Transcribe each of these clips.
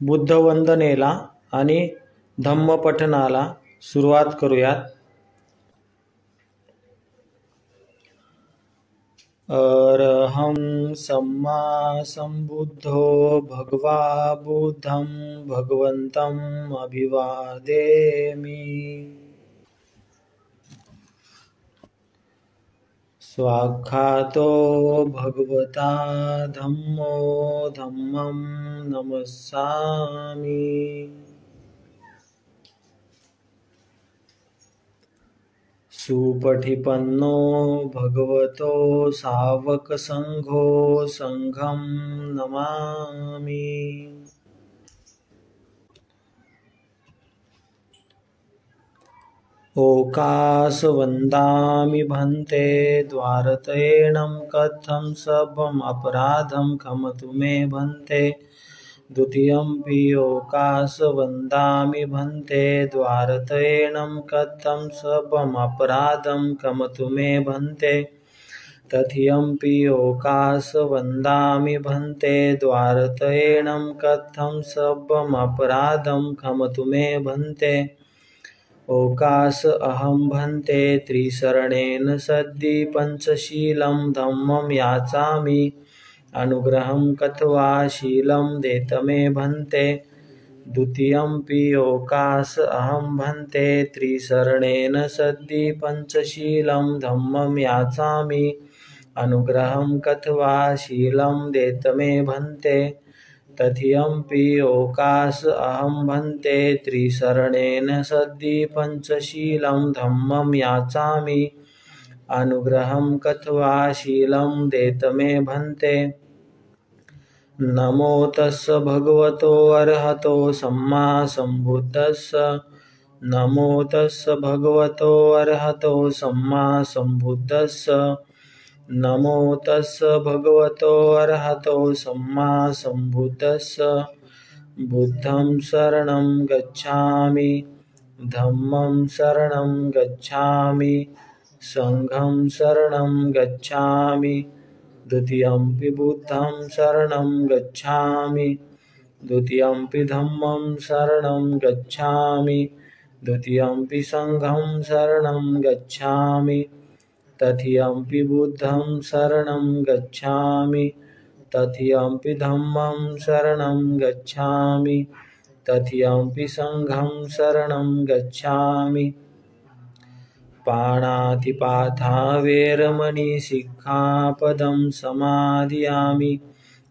बुद्धवंदनेला आणि धम्मपठणाला सुरुवात करूयात. अरहं सम्मा संबुद्धो भगवा बुद्धं भगवन्तम् अभिवादेमि. स्वाख्यातो भगवता धम्मो धम्मं नमस्सामि. सुपठिपन्नो भगवतो सावकसंघो संघं नमामि. ओकासवन्दामि भन्ते द्वारतयेणं कथं सबम् अपराधं क्षमतु मे भन्ते. द्वितीयंपि ओकासवन्दामि भन्ते द्वारतयेणं कथं सबम् अपराधं क्षमतु मे भन्ते. तृतीयंपि ओकासवन्दामि भन्ते द्वारतयेणं कथं सबम् अपराधं क्षमतु मे भन्ते. ओकास अहं भन्ते त्रिशरणेन सद्दि पंचशीलं धम्मं याचामि. अनुग्रहं कथवा शीलं देतमे भन्ते. द्वितीयंपि ओकास अहं भन्ते त्रिशरणेन सद्दि पंचशीलं धम्मं याचामि. अनुग्रहं कथवा शीलं देतमे भन्ते. तृतीयंपि ओकास अहं भन्ते त्रिशरणेन सद्दि पंचशीलं धम्मं याचामि. अनुग्रहं कथवा शीलं देतमे भन्ते. नमो तस्य भगवतो अरहतो सम्मा सम्बुद्धस्य. नमो तस्य भगवतो अरहतो सम्मा सम्बुद्धस्य. नमो तस्य भगवतो अरहतो सम्मा सम्बुद्धस्य. बुद्धं शरणं गच्छामि. धम्मं शरणं गच्छामि. संघं शरणं गच्छामि. द्वितीयंपि बुद्धं शरणं गच्छामि. द्वितीयंपि धम्मं शरणं गच्छामि. द्वितीयंपि संघं शरणं गच्छामि. तृतीयंपि बुद्धं शरणं गच्छामि. तृतीयंपि धम्मं शरणं गच्छामि. तृतीयंपि संघं शरणं गच्छामि. पाणातिपाता वेरमणि सिक्खापदं समादियामि.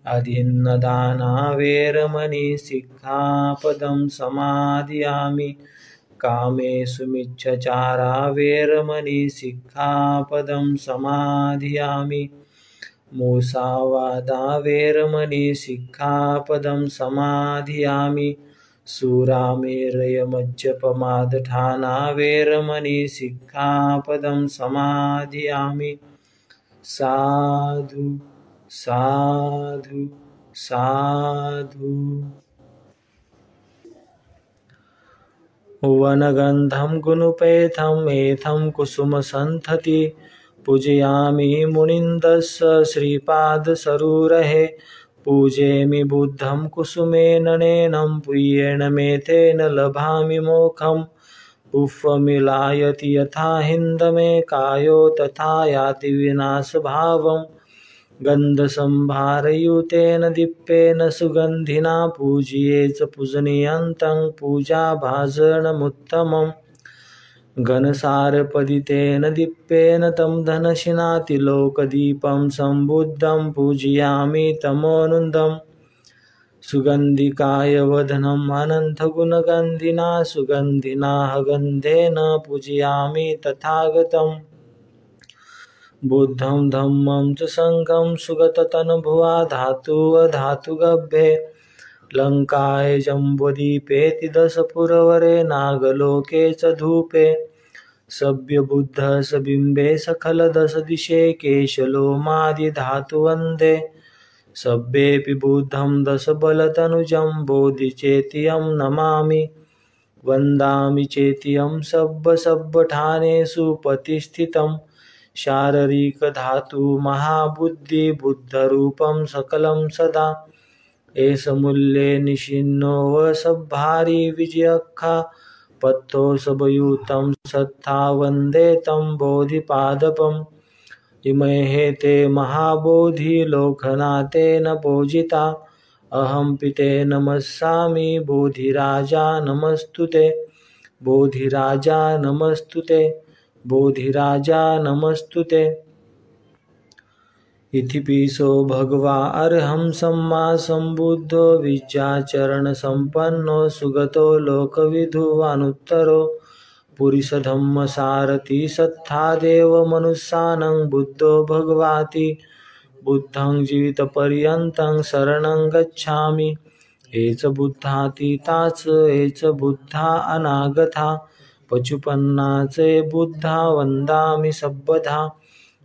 अदिन्नदाना वेरमणि सिक्खापदं समादियामि. कामेषु मिच्छचारा वेरमणि सिक्खापदं समादियामि. मुसावादा वेरमणि सिक्खापदं समादियामि. सुरामेरयमज्जपमादठाना वेरमणि सिक्खापदं समादियामि. साधु साधु साधु. वनगन्धं गुणुपेतं एथं कुसुमसन्थति. पूजयामि मुनिन्दस्य श्रीपादसरोरुहे. पूजयामि बुद्धं कुसुमेन नयनं पूयेण मेथेन लभामि मोक्षं. पुष्पमिलायति यथा हिन्दमेकायो तथा याति विनाशभावम्. गन्धसंभारयुतेन दीप्तेन सुगन्धिना पूज्ये च पूजनीयन्तं पूजाभाजनमुत्तमम्. घनसारपदितेन दीप्तेन तं धनशिनातिलोकदीपं सम्बुद्धं पूजयामि तमोनुदम्. सुगन्धिकायवदनम् अनन्तगुणगन्धिना सुगन्धिना गन्धेन पूजयामि तथागतम्. बुद्धं धम्मं च संघं सुगततनुभुवा धातुगभ्ये. लङ्काय जम्बुद्वीपेति दशपुरवरे नागलोके च धूपे. सभ्यबुद्धः सबिम्बे सकलदशदिशे केशलोमादिधातुवन्दे. सभ्येऽपि बुद्धं दशबलतनुजं बोधिचेत्यं नमामि. वन्दामि चेत्यं सब्बठानेषु प्रतिष्ठितं. शारीरिकधातु महाबुद्धि बुद्धरूपं सकलं सदा. एष मूल्ये निशिन्नो वसभारी विजयखा पत्तो सबयुतं सत्था वन्दे तं बोधिपादपम् इमहे ते महाबोधि लोकनाथेन पूजिता अहं पिते नमस्सामि बोधिराजा नमस्तुते बोधिराजा नमस्तुते बोधिराजा नमस्तुते इतिपिसो भगवा अर्हं सम्मा सम्बुद्धो विद्याचरणसम्पन्नो सुगतो लोकविदुवानुत्तरो पुरुषधम्मसारथि सत्तादेव मनुष्यानं बुद्धो भगवाति बुद्धं जीवितपर्यन्तं शरणं गच्छामि एच बुद्धातीताच एच बुद्धा अनागता पचुपन्नाचे बुद्धा वन्दामि सर्वदा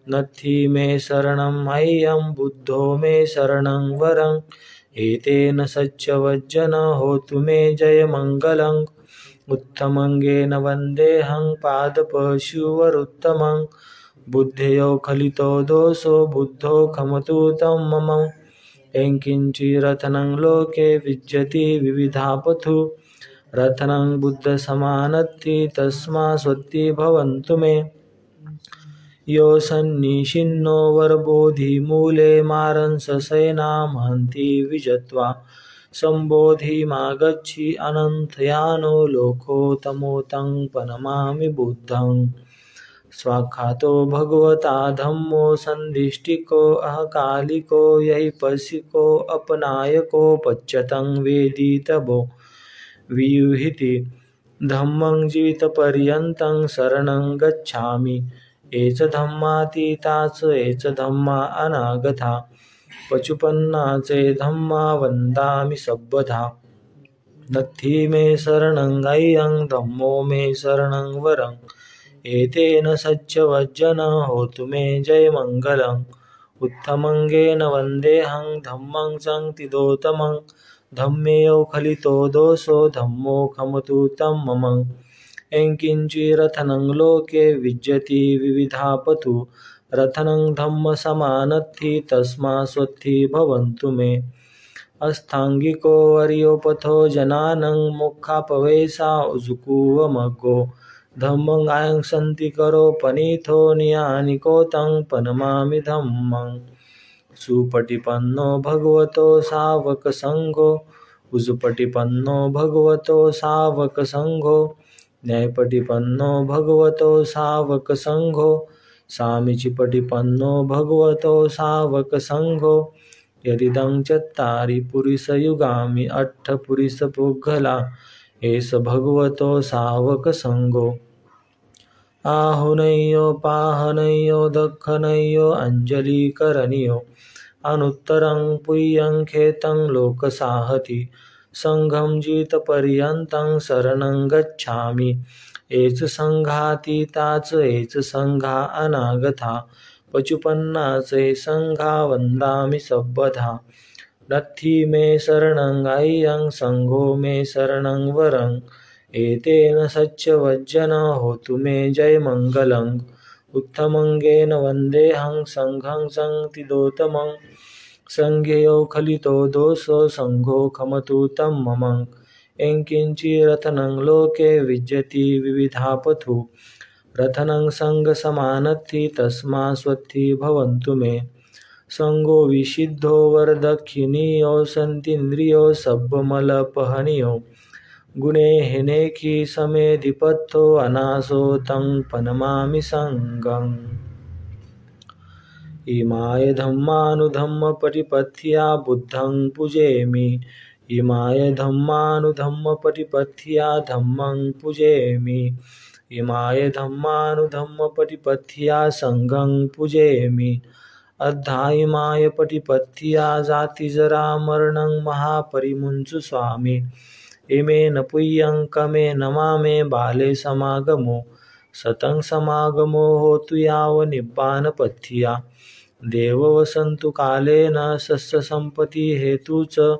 नत्थि मे शरणं अय्यं बुद्धो मे शरणं वरं एतेन सच्चवज्जन होतु मे जयमङ्गलम् उत्तमङ्गेन वन्देऽहं पादपशुवरुत्तमं बुद्धयो खलितो दोषो बुद्धो खमतु तं मम यङ्किञ्चिरत्नं लोके विद्यते विविधापथु रत्नं बुद्धसमानत्ति तस्मा स्वत्ति भवन्तु मे यो सन्निशिन्नो वरबोधिमूले मारंससेनामहन्ति विजत्वा सम्बोधिमागच्छि अनन्तयानो लोकोत्तमोतं प्रणमामि बुद्धं स्वाख्यातो भगवता धम्मो सन्दिष्टिको अहकालिको यैपसिको अपनायको पच्यतं वेदितभो वियुहिति धम्मं जीवितपर्यन्तं शरणं गच्छामि एच धम्मातीताच एच धम्मा अनागता पचुपन्नाचे धम्मा वन्दामि सर्वदा नत्थि मे शरणं अय्यं धम्मो मे शरणं वरं एतेन सच्चवज्जन होतु मे जयमङ्गलम् उत्तमङ्गेन वन्देऽहं धम्मं संतिदोत्तमं धम्मेयो खलितो दोषो धम्मो खमतु तं मम यङ्किञ्चिरत्नं लोके विद्यते विविधापथु रत्नं धम्मसमानत्ति तस्मा स्वत्ति भवन्तु मे अष्टाङ्गिको वर्योपथो जनानं मुखापवेशा उजुकुवमग्गो धम्मं आयं सन्ति करो पनीथो नियानिको तं प्रणमामि धम्मं सुपटिपन्नो भगवतो सावकसङ्घो उजुपटिपन्नो भगवतो सावकसङ्घो न्यायपटिपन्नो भगवतो सावकसङ्घो सामीचिपटिपन्नो भगवतो सावकसङ्घो यदिदं चत्तारि पुरुषयुगामि अट्ठपुरुषपुग्गला एष भगवतो सावकसङ्घो आहुनयो पाहनयो दक्षिणयो अञ्जलिकरणयो अनुत्तरं पुय्यं खेतं लोकसाहति संघं जीवितपर्यन्तं शरणं गच्छामि एच संघातीताच एच संघा अनागता पचुपन्नाचे संघा वन्दामि सर्वदा नत्थि मे शरणं अय्यं संघो मे शरणं वरं एतेन सच्चवज्जन होतु मे जयमङ्गलम् उत्तमङ्गेन वन्देऽहं संघं संतिदोत्तमं संघेयो खलितो दोषो संघो खमतु तं मम यङ्किञ्चिरत्नं लोके विद्यते विविधापथु रत्नं संघसमानत्ति तस्मा स्वत्ति भवन्तु मे संघो विशिद्धो वरदक्षिणीयो सन्तीन्द्रियो सब्बमलपहनियो गुणे हिनेखि समेधिपत्थो अनासो तं प्रणमामि संघम् इमाय धम्मानुधम्मपटिपथ्या बुद्धं पूजयामि इमाय धम्मानुधम्मपटिपथ्या धम्मं पूजयामि इमाय धम्मानुधम्मपटिपथ्या संघं पूजयामि अद्धाइमाय पटिपथ्या जातिजरामरणं महापरिमुञ्चु स्वामी इमेन पुय्यं कमे नमामे बाले समागमो सतं समागमो होतु यावनिब्बानपथ्या देव वसन्तु कालेन सस्यसम्पत्ति हेतु च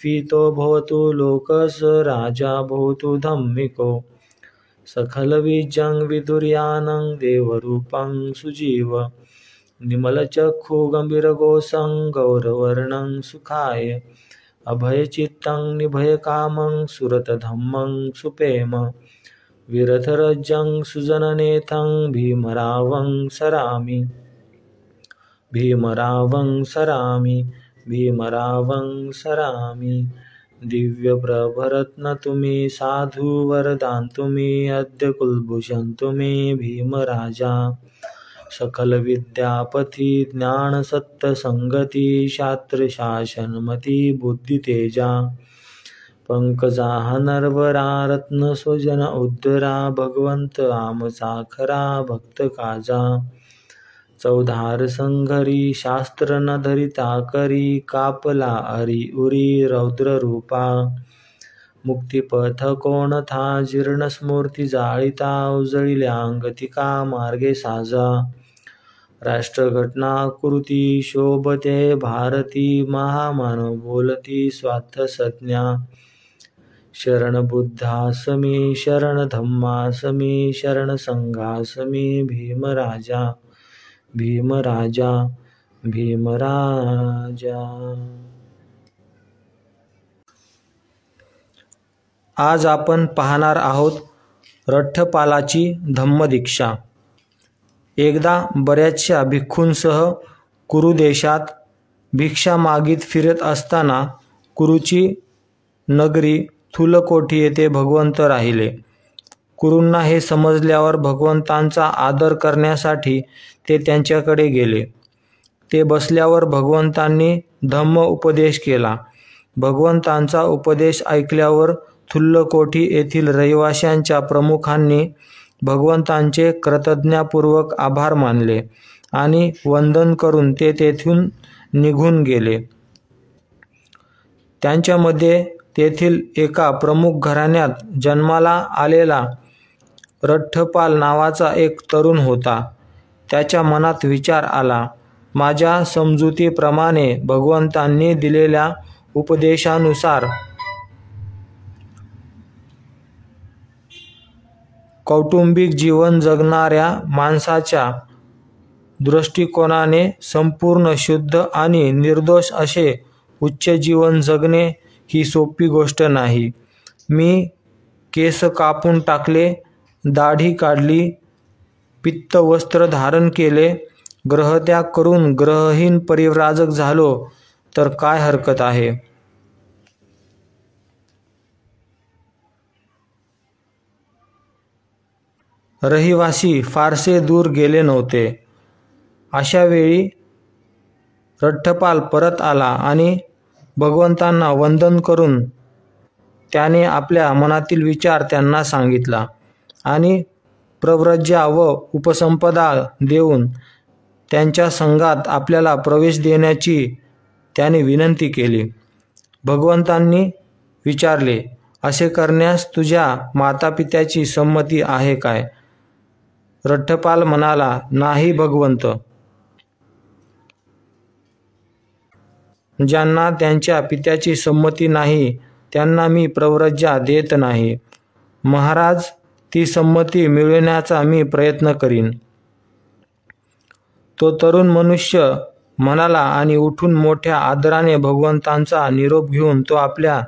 फीतो भवतु लोकस राजा भवतु धम्मिको सकलबीजं विदुर्यानं देवरूपं सुजीव निमलचक्षु गम्भीरघोषं गौरवर्णं सुखाय अभयचित्तं निभयकामं सुरतधम्मं सुपेम विरथरज्जं सुजननेतं भीमरावं सरामि भीमरावं सरामि भीमरावं सरामि। दिव्यप्रभरत्न तुम्ही साधु वरदान तुम्ही अद्य कुलभूषण तुम्ही भीमराजा सकल विद्यापती ज्ञान सत्य संगती शास्त्र शासनमती बुद्धि तेजा पंकजा नरवरा रत्न स्वजन उद्धरा भगवंत आमचा खरा भक्त काजा चौधार संघरी शास्त्र न धरिता करी कापला हरी उरी रौद्र रूपा मुक्तिपथ कोण था जीर्ण स्मूर्ती जाळिता उजळिल्या अंगतिका मार्गे साजा राष्ट्रघटना कृती शोभते भारती महामानव बोलती स्वार्थ संज्ञा शरण बुद्धासमी शरण धम्मासमी शरण संघासमी भीमराजा भीमराजा भीमराजा। आज आपण पाहणार आहोत रठ्ठपालाची धम्मदीक्षा। एकदा बऱ्याचशा भिक्खूंसह कुरु देशात भिक्षा मागीत फिरत असताना कुरुची नगरी थुलकोठी येथे भगवंत राहिले। कुरूंना हे समजल्यावर भगवंतांचा आदर करण्यासाठी ते त्यांच्याकडे गेले। ते बसल्यावर भगवंतांनी धम्म उपदेश केला। भगवंतांचा उपदेश ऐकल्यावर थुल्लकोठी येथील रहिवाशांच्या प्रमुखांनी भगवंतांचे कृतज्ञतापूर्वक आभार मानले आणि वंदन करून ते तेथून निघून गेले। त्यांच्यामध्ये तेथील एका प्रमुख घराण्यात जन्माला आलेला रठ्ठपाल नावाचा एक तरुण होता। त्याच्या मनात विचार आला, माझ्या समजुतीप्रमाणे भगवंतांनी दिलेल्या उपदेशानुसार कौटुंबिक जीवन जगणाऱ्या माणसाच्या दृष्टिकोनाने संपूर्ण शुद्ध आणि निर्दोष असे उच्च जीवन जगणे ही सोपी गोष्ट नाही। मी केस कापून टाकले, दाढी काढली, पित्त वस्त्र धारण केले, ग्रहत्याग करून ग्रहहीन परिव्राजक झालो तर काय हरकत आहे। रहिवासी फारसे दूर गेले नव्हते। अशा वेळी रठ्ठपाल परत आला आणि भगवंतांना वंदन करून त्याने आपल्या मनातील विचार त्यांना सांगितला आणि प्रव्रज्या व उपसंपदा देऊन त्यांच्या संघात आपल्याला प्रवेश देण्याची त्याने विनंती केली। भगवंतांनी विचारले, असे करण्यास तुझ्या मातापित्याची संमती आहे काय? रठ्ठपाल म्हणाला, नाही भगवंत। ज्यांना त्यांच्या पित्याची संमती नाही त्यांना मी प्रव्रज्या देत नाही। महाराज, ती संमती मिळवण्याचा मी प्रयत्न करीन। तो तरुण मनुष्य म्हणाला आणि उठून मोठ्या आदराने भगवंतांचा निरोप घेऊन तो आपल्या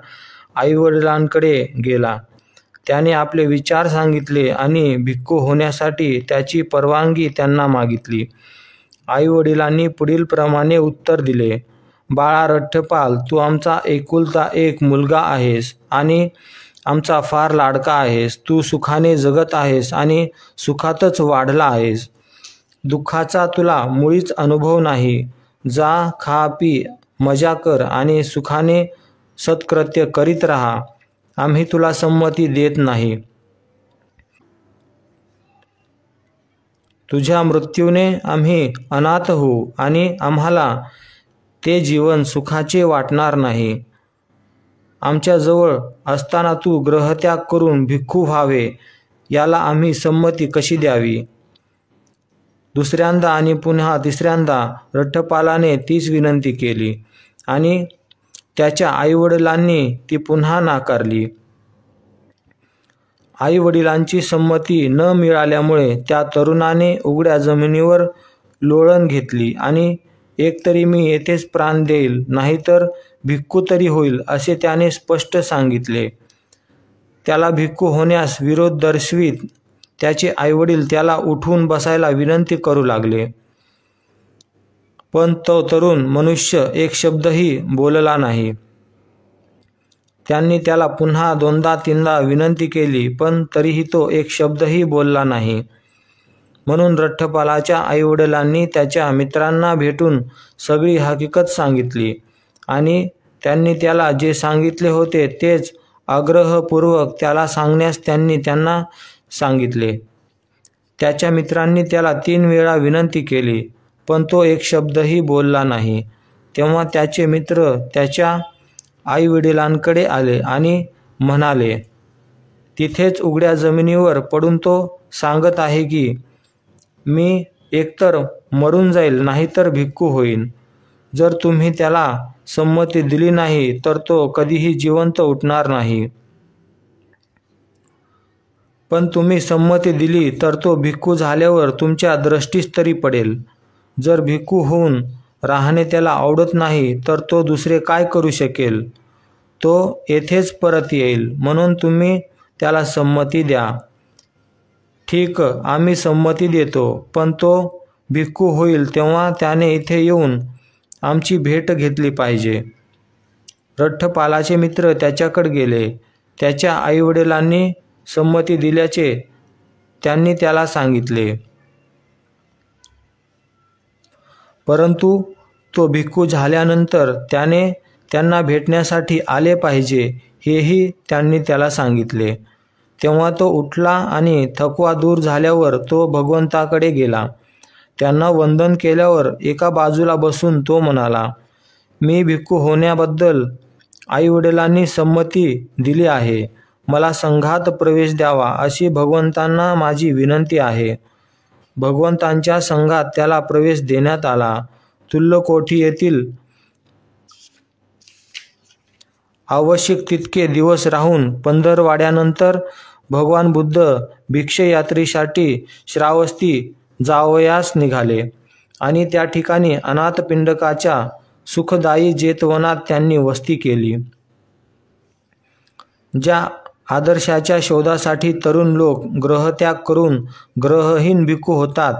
आईवडिलांकडे गेला। त्याने आपले विचार सांगितले आणि भिक्खू होण्यासाठी त्याची परवानगी त्यांना मागितली। आईवडिलांनी पुढील प्रमाणे उत्तर दिले, बाळा रठ्ठपाल, तू आमचा एकुलता एक मुलगा आहेस आणि आमचा फार लाडका आहेस। तू सुखाने जगत आहेस आणि सुखातच वाढला आहेस। दुःखाचा तुला मुळीच अनुभव नाही। जा, खा, पी, मजा कर आणि सुखाने सत्कृत्य करीत राहा। आम्ही तुला संमती देत नाही। तुझ्या मृत्यूने आम्ही अनाथ होऊ आणि आम्हाला ते जीवन सुखाचे वाटणार नाही। आमच्या जवळ असताना तू ग्रहत्याग करून भिक्खू व्हावे याला आम्ही संमती कशी द्यावी? दुसऱ्यांदा आणि पुन्हा तिसऱ्यांदा रठ्ठपालाने तीच विनंती केली आणि त्याच्या आईवडिलांनी ती पुन्हा नाकारली। आईवडिलांची संमती न मिळाल्यामुळे त्या तरुणाने उघड्या जमिनीवर लोळण घेतली आणि एकतरी मी येथेच प्राण देईल, नाहीतर भिक्खू तरी होईल असे त्याने स्पष्ट सांगितले. त्याला भिक्खू होण्यास विरोध दर्शवीत त्याचे आईवडील त्याला उठून बसायला विनंती करू लागले, पण तो तरुण मनुष्य एक शब्दही बोलला नाही. त्यांनी त्याला पुन्हा 2दा-3दा विनंती केली, पण तरीही तो एक शब्दही बोलला नाही. म्हणून रठ्ठपालाच्या आईवडिलांनी त्याच्या मित्रांना भेटून सगळी हकीकत सांगितली आणि त्यांनी त्याला जे सांगितले होते तेच आग्रहपूर्वक त्याला सांगण्यास त्यांनी त्यांना सांगितले. त्याच्या मित्रांनी त्याला 3 वेळा विनंती केली, पण तो एक शब्दही बोलला नाही. तेव्हा त्याचे मित्र त्याच्या आईवडिलांकडे आले आणि म्हणाले, तिथेच उघड्या जमिनीवर पडून तो सांगत आहे की मी एकतर मरून जाईल नाहीतर भिक्खू होईन. जर तुम्ही त्याला संमती दिली नाही तर तो कधीही जिवंत उठणार नाही. पण तुम्ही संमती दिली तर तो भिक्खू झाल्यावर तुमच्या दृष्टीस तरी पडेल. जर भिक्खू होऊन राहणे त्याला आवडत नाही तर तो दुसरे काय करू शकेल? तो येथेच परत येईल, म्हणून तुम्ही त्याला संमती द्या. ठीक, आम्ही संमती देतो, पण तो भिक्खू होईल तेव्हा त्याने इथे येऊन आमची भेट घेतली पाहिजे. रठ्ठपालाचे मित्र त्याच्याकडे गेले. त्याच्या आईवडिलांनी संमती दिल्याचे त्यांनी त्याला सांगितले, परंतु तो भिक्खू झाल्यानंतर त्याने त्यांना भेटण्यासाठी आले पाहिजे हेही त्यांनी त्याला सांगितले. तेव्हा तो उठला आणि थकवा दूर झाल्यावर तो भगवंताकडे गेला. त्यांना वंदन केल्यावर एका बाजूला बसून तो म्हणाला, मी भिक्खू होण्याबद्दल आईवडिलांनी संमती दिली आहे. मला संघात प्रवेश द्यावा अशी भगवंतांना माझी विनंती आहे. भगवंतांच्या संघात त्याला प्रवेश देण्यात आला. तुल्लकोठी येथील आवश्यक तितके दिवस राहून पंधरवाड्यानंतर भगवान बुद्ध भिक्षयात्रेसाठी श्रावस्ती जावयास निघाले आणि त्या ठिकाणी अनाथपिंडकाच्या सुखदायी जेतवनात त्यांनी वस्ती केली. ज्या आदर्शाच्या शोधासाठी तरुण लोक ग्रहत्याग करून ग्रहहीन भिक्खू होतात,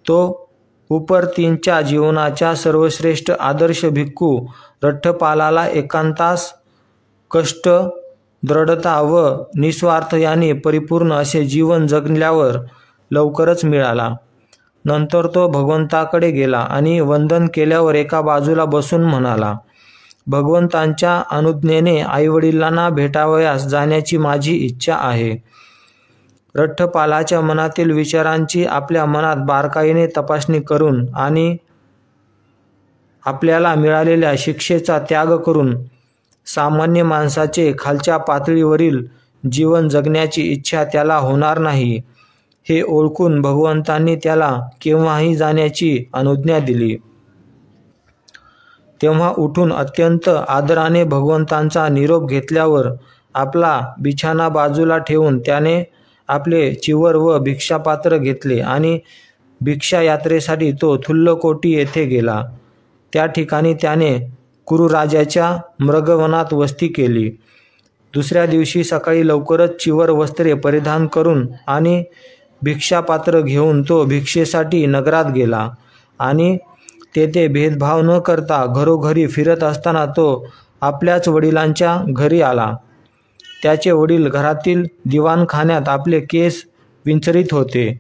तो उपरतींच्या जीवनाचा सर्वश्रेष्ठ आदर्श भिक्खू रठ्ठपालाला एकांतास, कष्ट, दृढता व निस्वार्थ याने परिपूर्ण असे जीवन जगल्यावर लवकरच मिळाला. नंतर तो भगवंताकडे गेला आणि वंदन केल्यावर एका बाजूला बसून म्हणाला, भगवंतांच्या अनुज्ञेने आईवडिलांना भेटावयास जाण्याची माझी इच्छा आहे. रठ्ठपालाच्या मनातील विचारांची आपल्या मनात बारकाईने तपासणी करून आणि आपल्याला मिळालेल्या शिक्षेचा त्याग करून सामान्य माणसाचे खालच्या पातळीवरील जीवन जगण्याची इच्छा त्याला होणार नाही हे ओळखून भगवंतांनी त्याला केव्हाही जाण्याची अनुज्ञा दिली. तेव्हा उठून अत्यंत आदराने भगवंतांचा निरोप घेतल्यावर आपला बिछाना बाजूला ठेवून त्याने आपले चिवर व भिक्षापात्र घेतले आणि भिक्षा यात्रेसाठी तो थुल्लकोटी येथे गेला. त्या ठिकाणी त्याने कुरुराजाच्या मृगवनात वस्ती केली. दुसऱ्या दिवशी सकाळी लवकरच चिवर वस्त्रे परिधान करून आणि भिक्षापात्र घेऊन तो भिक्षेसाठी नगरात गेला आणि तेथे भेदभाव न करता घरोघरी फिरत असताना तो आपल्याच वडिलांच्या घरी आला. त्याचे वडील घरातील दिवाणखान्यात आपले केस विंचरीत होते.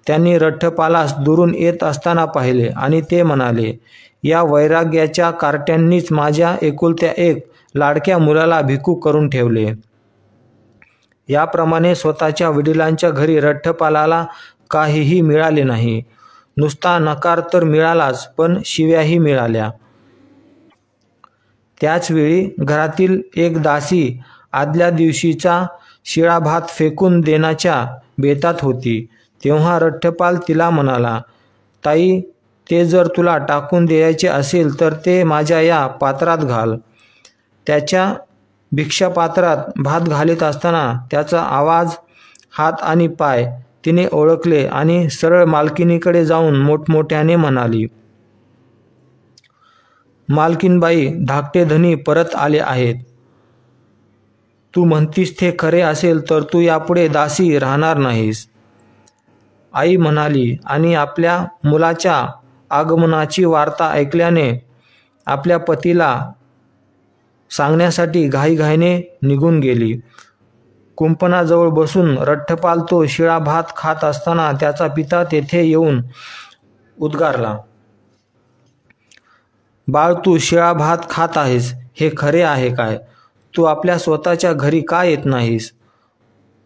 त्यांनी रठ्ठपालास दुरून येत असताना पाहिले आणि ते म्हणाले, या वैराग्याच्या कार्ट्यांनीच माझ्या एकुलत्या एक लाडक्या मुलाला भिक्खू करून ठेवले. याप्रमाणे स्वतःच्या वडिलांच्या घरी रठ्ठपालाला काहीही मिळाले नाही. नुसता नकार तर मिळालाच, पण शिव्याही मिळाल्या. त्याचवेळी घरातील एक दासी आदल्या दिवशीचा शिळा भात फेकून देण्याच्या बेतात होती. तेव्हा रठ्ठपाल तिला म्हणाला, ताई, ते जर तुला टाकून द्यायचे असेल तर ते माझ्या या पात्रात घाल. त्याच्या भिक्षापात्रात भात घालीत असताना त्याचा आवाज, हात आणि पाय तिने ओळखले आणि सरळ मालकिनीकडे जाऊन मोठमोठ्याने म्हणाली, मालकीनबाई धाकटे धनी परत आले आहेत. तू म्हणतीस ते खरे असेल तर तू यापुढे दासी राहणार नाहीस. आई म्हणाली आणि आपल्या मुलाच्या आगमनाची वार्ता ऐकल्याने आपल्या पतीला सांगण्यासाठी घाईघाईने निघून गेली. कुंपणाजवळ बसून रठ्ठपाल तो शिळा भात खात असताना त्याचा पिता तेथे येऊन उद्गारला, बाळ, तू शिळा भात खात आहेस हे खरे आहे काय? तू आपल्या स्वतःच्या घरी का येत नाहीस?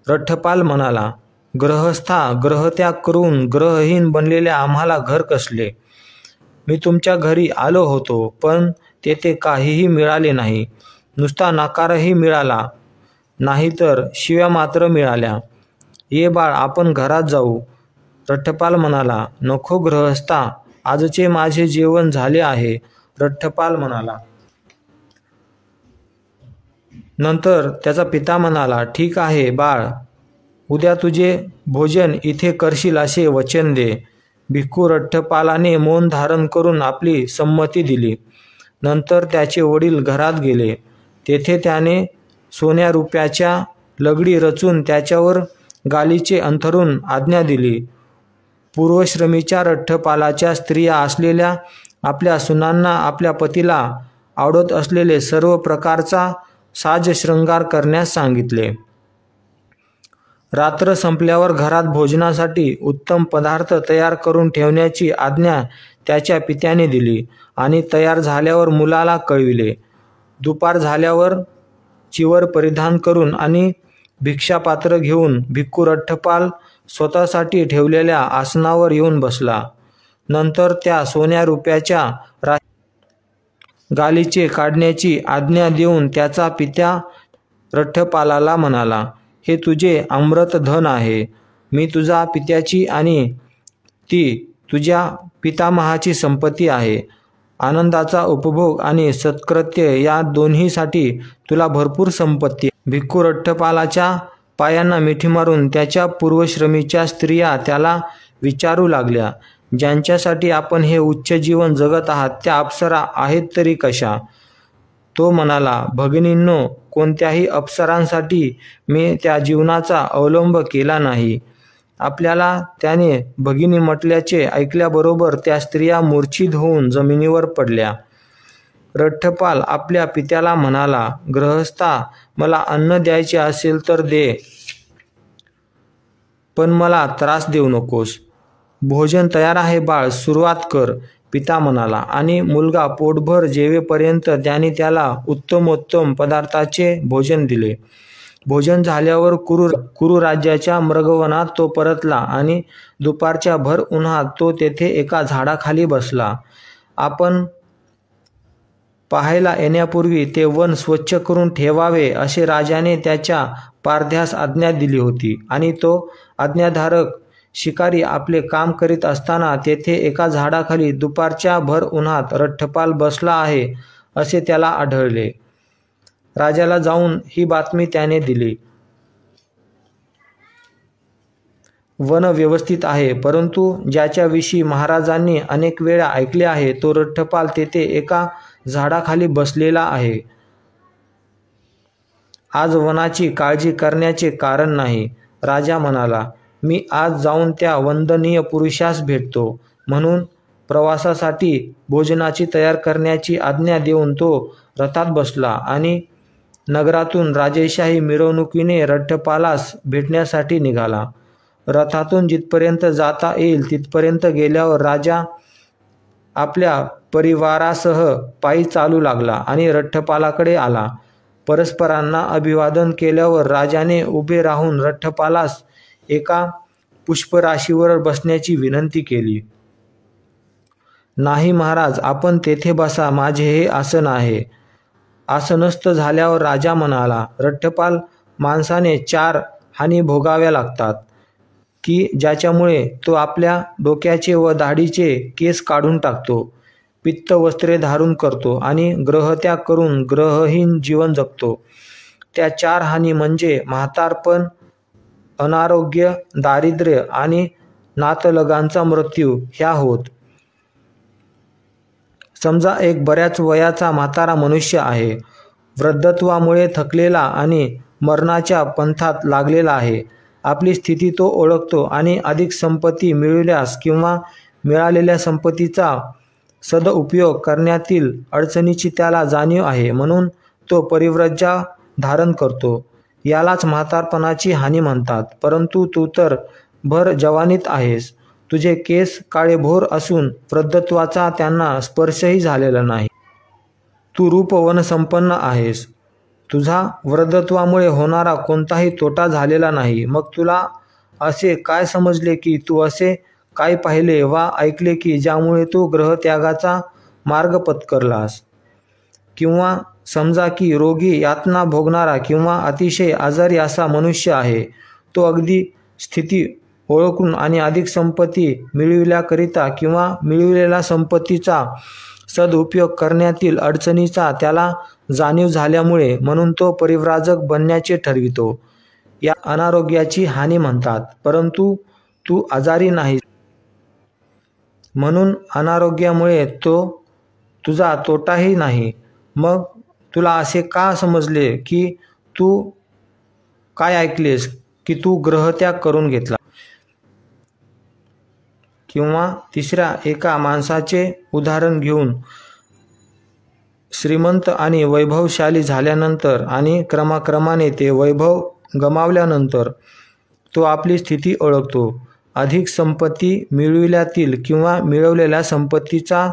रठ्ठपाल म्हणाला, ग्रहस्था, ग्रहत्याग करून ग्रहहीन बनलेल्या आम्हाला घर कसले? मी तुमच्या घरी आलो होतो, पण तेथे काहीही मिळाले नाही. नुसता नकारही मिळाला नाही तर शिव्या मात्र मिळाल्या. ये बाळ, आपण घरात जाऊ. रठ्ठपाल म्हणाला, नको ग्रहस्था, आजचे माझे जेवण झाले आहे. रठ्ठपाल म्हणाला. नंतर त्याचा पिता म्हणाला, ठीक आहे बाळ, उद्या तुझे भोजन इथे करशील असे वचन दे. भिक्खू रठ्ठपालाने मौन धारण करून आपली संमती दिली. नंतर त्याचे वडील घरात गेले. तेथे त्याने सोन्या रुपयाच्या लगडी रचून त्याच्यावर गालीचे अंथरून आज्ञा दिली. पूर्वश्रमीच्या रठ्ठपालाच्या स्त्रिया असलेल्या आपल्या सुनांना आपल्या पतीला आवडत असलेले सर्व प्रकारचा साजशृंगार करण्यास सांगितले. रात्र संपल्यावर घरात भोजनासाठी उत्तम पदार्थ तयार करून ठेवण्याची आज्ञा त्याच्या पित्याने दिली आणि तयार झाल्यावर मुलाला कळविले. दुपार झाल्यावर चिवर परिधान करून आणि भिक्षापात्र घेऊन भिक्खू रठ्ठपाल स्वतःसाठी ठेवलेल्या आसनावर येऊन बसला. नंतर त्या सोन्या रुपयाच्या गालीचे काढण्याची आज्ञा देऊन त्याचा पित्या रठ्ठपालाला म्हणाला, हे तुझे अमृत धन आहे. मी तुझ्या पित्याची आणि ती तुझ्या पितामहाची संपत्ती आहे. आनंदाचा उपभोग आणि सत्कृत्य या दोन्हीसाठी तुला भरपूर संपत्ती. भिक्खू रठ्ठपालाच्या पायांना मिठी मारून त्याच्या पूर्वश्रमीच्या स्त्रिया त्याला विचारू लागल्या, ज्यांच्यासाठी आपण हे उच्च जीवन जगत आहात त्या अप्सरा आहेत तरी कशा? तो म्हणाला, भगिनींनो, कोणत्याही अप्सरांसाठी मी त्या जीवनाचा अवलंब केला नाही. आपल्याला त्याने भगिनी म्हटल्याचे ऐकल्याबरोबर त्या स्त्रिया मूर्छित होऊन जमिनीवर पडल्या. रठ्ठपाल आपल्या पित्याला म्हणाला, ग्रहस्था, मला अन्न द्यायचे असेल तर दे, पण मला त्रास देऊ नकोस. भोजन तयार आहे बाळ, सुरुवात कर. पिता म्हणाला आणि मुलगा पोटभर जेवेपर्यंत त्याने त्याला उत्तमोत्तम पदार्थाचे भोजन दिले. भोजन झाल्यावर कुरु राज्याच्या मृगवनात तो परतला आणि दुपारच्या भर उन्हात तो तेथे एका झाडाखाली बसला. आपण पाहायला येण्यापूर्वी ते वन स्वच्छ करून ठेवावे असे राजाने त्याच्या पारध्यास आज्ञा दिली होती आणि तो आज्ञाधारक शिकारी आपले काम करीत असताना तेथे एका झाडाखाली दुपारच्या भर उन्हात रठ्ठपाल बसला आहे असे त्याला आढळले. राजाला जाऊन ही बातमी त्याने दिली. वन व्यवस्थित आहे, परंतु ज्याच्याविषयी महाराजांनी अनेक वेळा ऐकले आहे तो रठ्ठपाल तेथे एका झाडाखाली बसलेला आहे. आज वनाची काळजी करण्याचे कारण नाही. राजा म्हणाला, मी आज जाऊन त्या वंदनीय पुरुषास भेटतो. म्हणून प्रवासासाठी भोजनाची तयार करण्याची आज्ञा देऊन तो रथात बसला आणि नगरातून राजेशाही मिरवणुकीने रठ्ठपालास भेटण्यासाठी निघाला. रथातून जिथपर्यंत जाता येईल तिथपर्यंत गेल्यावर राजा आपल्या परिवारासह पायी चालू लागला आणि रठ्ठपालाकडे आला. परस्परांना अभिवादन केल्यावर राजाने उभे राहून रठ्ठपालास एका पुष्पराशीवर बसण्याची विनंती केली. नाही महाराज, आपण तेथे बसा, माझे हे आसन आहे. आसनस्थ झाल्यावर राजा म्हणाला, रठ्ठपाल, माणसाने 4 हानी भोगाव्या लागतात की ज्याच्यामुळे तो आपल्या डोक्याचे व दाढीचे केस काढून टाकतो, पित्त वस्त्रे धारण करतो आणि ग्रहत्याग करून ग्रहहीन जीवन जगतो. त्या 4 हानी म्हणजे म्हातारपण, अनारोग्य, दारिद्र्य आणि नातलगांचा मृत्यू ह्या होत. समजा एक बऱ्याच वयाचा म्हातारा मनुष्य आहे, वृद्धत्वामुळे थकलेला आणि मरणाच्या पंथात लागलेला आहे. आपली स्थिती तो ओळखतो आणि अधिक संपत्ती मिळविल्यास किंवा मिळालेल्या संपत्तीचा सदुपयोग करण्यातील अडचणीची त्याला जाणीव आहे, म्हणून तो परिव्राज्य धारण करतो. यालाच म्हातारपणाची हानी म्हणतात. परंतु तू तर भर जवानीत आहेस. तुझे केस काळेभोर असून वृद्धत्वाचा त्यांना स्पर्शही झालेला नाही. तू रूपवनसंपन्न आहेस. तुझा वृद्धत्वामुळे होणारा कोणताही तोटा झालेला नाही. मग तुला असे काय समजले की तू असे काय पाहिले वा ऐकले की ज्यामुळे तू ग्रहत्यागाचा मार्ग पत्करलास? किंवा समजा की रोगी, यातना भोगणारा किंवा अतिशय आजारी असा मनुष्य आहे. तो अगदी स्थिती ओळखून आणि अधिक संपत्ती मिळविल्याकरिता किंवा मिळविलेल्या संपत्तीचा सदुपयोग करण्यातील अडचणीचा त्याला जाणीव झाल्यामुळे म्हणून तो परिव्राजक बनण्याचे ठरवितो. या अनारोग्याची हानी म्हणतात. परंतु तू आजारी नाहीस, म्हणून अनारोग्यामुळे तो तुझा तोटाही नाही. मग तुला असे का समजले की तू काय ऐकलेस की तू ग्रहत्याग करून घेतला? किंवा तिसऱ्या एका माणसाचे उदाहरण घेऊन, श्रीमंत आणि वैभवशाली झाल्यानंतर आणि क्रमाक्रमाने ते वैभव गमावल्यानंतर तो आपली स्थिती ओळखतो. अधिक संपत्ती मिळविल्यातील किंवा मिळवलेल्या संपत्तीचा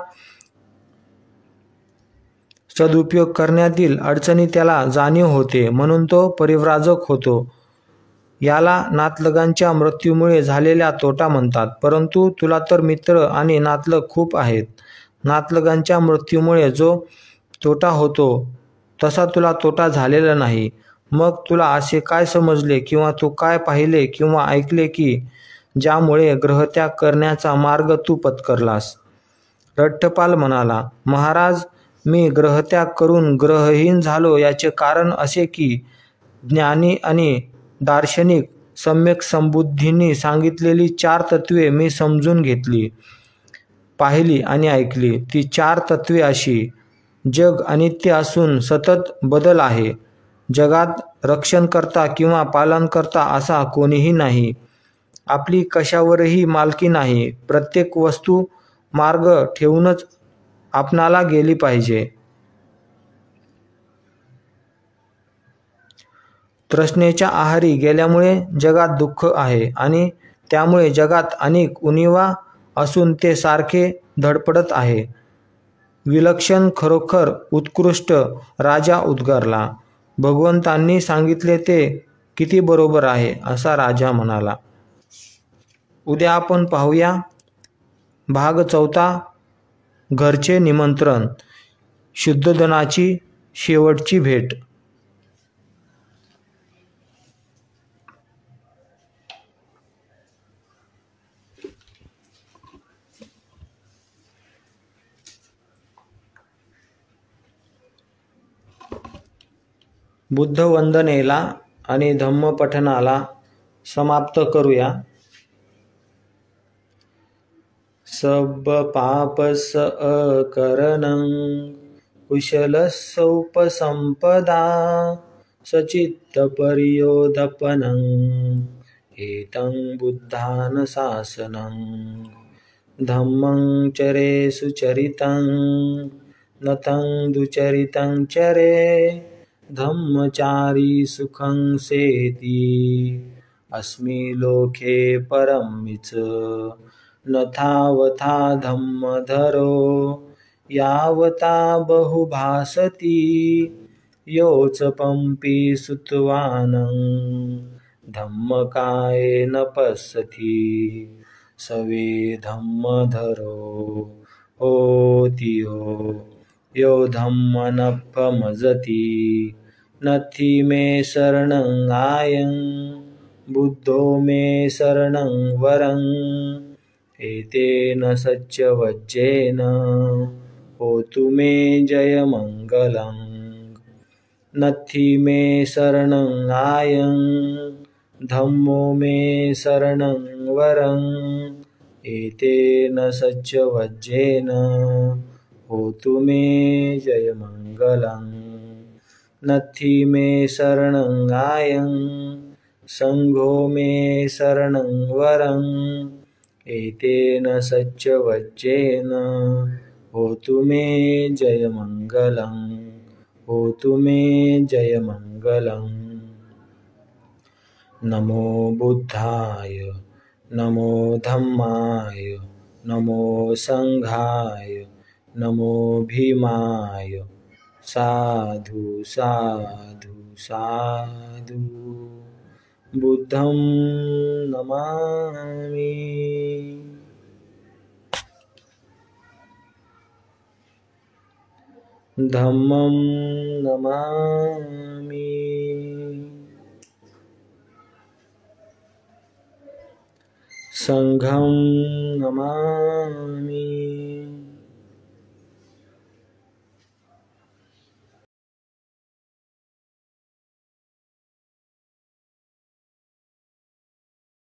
सदुपयोग करण्यातील अडचणी त्याला जाणीव होते, म्हणून तो परिव्राजक होतो. याला नातलगांच्या मृत्यूमुळे झालेला तोटा म्हणतात. परंतु तुला तर मित्र आणि नातलग खूप आहेत. नातलगांच्या मृत्यूमुळे जो तोटा होतो तसा तुला तोटा झालेला नाही. मग तुला असे काय समजले किंवा तू काय पाहिले किंवा ऐकले की ज्यामुळे ग्रहत्याग करण्याचा मार्ग तू पत्करलास? रट्टपाल म्हणाला, महाराज, मी ग्रहत्याग करून ग्रहहीन झालो याचे कारण असे की ज्ञानी आणि दार्शनिक सम्यक समबुद्धींनी सांगितलेली 4 तत्वे मी समजून घेतली, पाहिली आणि ऐकली. ती 4 तत्वे अशी: जग अनित्य असून सतत बदल आहे. जगात रक्षणकर्ता किंवा पालनकर्ता असा कोणीही नाही. आपली कशावरही मालकी नाही. प्रत्येक वस्तू मार्ग ठेवूनच आपणाला गेली पाहिजे. तृष्णेच्या आहारी गेल्यामुळे जगात दुःख आहे आणि त्यामुळे जगात अनेक उणिवा असून ते सारखे धडपडत आहे. विलक्षण, खरोखर उत्कृष्ट राजा उद्गारला. भगवंतांनी सांगितले ते किती बरोबर आहे, असा राजा म्हणाला. उद्या आपण पाहूया भाग 4, घरचे निमंत्रण, शुद्धोधनाची शेवटची भेट. बुद्ध वंदनेला आणि धम्मपठनाला समाप्त करूया. सब पापस अकरणं कुशलस्सौपसंपदा सचित्तपर्योदपनं एतं बुद्धानुशासनं धम्मं चरे सुचरितं नतं दुचरितं चरे धम्मचारी सुखं सेति अस्मि लोके परमिच नथावथा धम्मधरो यावता बहुभासति योच पंपी सुतवानं धम्मकायेन पश्यति सवे धम्मधरो होतियो यो धम्मनपमजति नथि मे शरणं आयं बुद्धो मे शरणं वरं एतेन सच्चवज्जेन होतु मे जयमङ्गलं नथि मे शरणं आयं धम्मो मे शरणं वरं एतेन सच्चवज्जेन होतु मे जयमङ्गलं नत्थि मे शरणं गायं संघो मे शरणं वरं एतेन सच्चवच्चेन होतु मे जयमङ्गलं होतु मे जयमङ्गलम् नमो बुद्धाय नमो धम्माय नमो संघाय नमो भीमाय साधु साधु साधु बुद्धं नमामि धम्मं नमामि संघं नमामि